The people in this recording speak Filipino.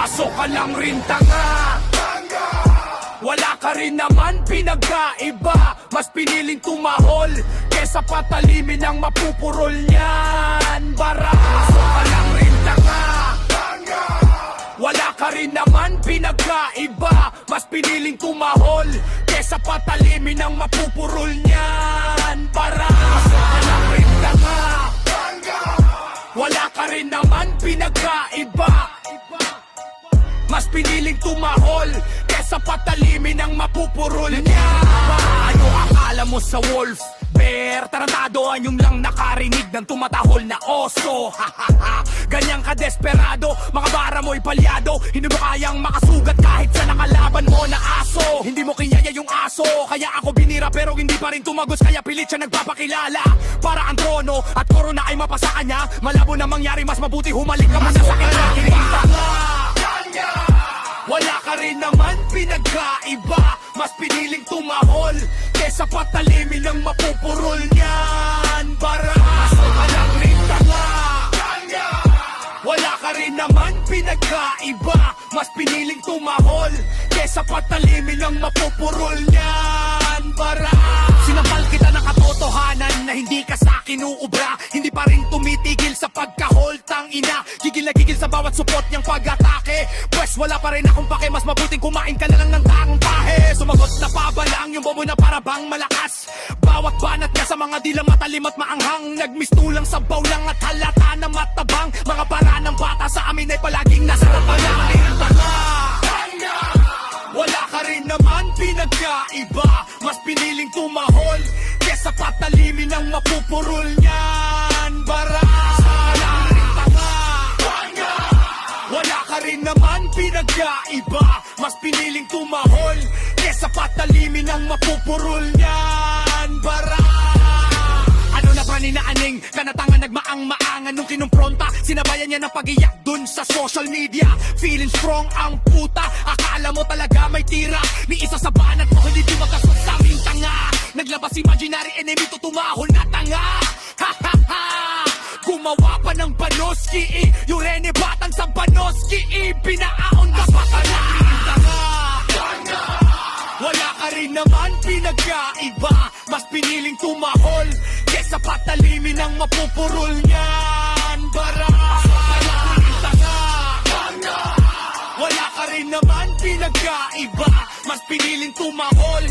aso ka lang rin tanga. Wala ka rin naman pinagkaiba, mas piniling tumahol kesa patalimin ang mapupurol niyan. Bara, aso ka lang rin tanga. Wala ka rin naman pinagkaiba, mas piniling tumahol kesa patalimin ang mapupurol niyan. Bara, aso ka lang rin tanga. Wala ka rin naman pinagkaiba, mas piniling tumahol kesa patalimin ang mapupurol niya. Ano akala mo sa wolf? Bear, tarantado, anyong lang nakarinig ng tumatahol na oso. Ganyan ka desperado, mga bara mo'y palyado. Hindi mo kayang makasugat kahit sa nakalaban mo na aso. Hindi mo kiyaya yung aso, kaya ako binira pero hindi pa rin tumagos. Kaya pilit siya nagpapakilala para ang trono at korona ay mapasa kanya. Malabo na mangyari, mas mabuti humalik ka muna sa kanya. Wala ka rin naman pinagkaiba, mas piniling tumahol kesa patalimin ang mapupurol niyan. Bara, aso ka lang rin tanga. Wala ka rin naman pinagkaiba, mas piniling tumahol kesa patalimin ang mapupurol niyan. Bara, sinampal kita ng katotohanan na hindi ka sa akin uubra. Hindi pa rin tumitigil sa pagka-hold, tangina. Gigil na gigil sa bawat support niyang pag-atake. Pwes wala pa rin akong pake, mas mabuting kumain ka na lang ng taong tahe. Sumagot na pabalang yung bobo na parabang malakas. Bawat banat niya sa mga dilang matalim at maanghang. Nagmistulang sabaw lang at halata na matabang. Mga para ng bata sa amin ay palaging nasa tapalang tanga. Wala ka rin naman pinagkaiba, mas piniling tumahol kesa patalimin ang mapupurol niyan. Bara, wala ka rin naman pinagkaiba, mas piniling tumahol kesa patalimin ang mapupurol niyan. Bara, ano na ba ni naaning kanatangan nagmaang-maangan nung kinumpronta? Sinabayan niya ng pag-iyak dun sa social media. Feeling strong ang puta, akala mo talaga may tira. Ni isa sa banat mo hindi di magkasot sa aming tanga. Naglabas imaginary enemy to tumahol na tanga. Ha ha ha, gumawa pa ng Banoski, yung Rene Batang sa Banoski, pinaaon ka pa ka na tanga. Wala ka rin naman pinagkaiba, mas piniling tumahol kesa patalimin ang mapupurol niyan. Bara, wala ka rin naman pinagkaiba, mas piniling tumahol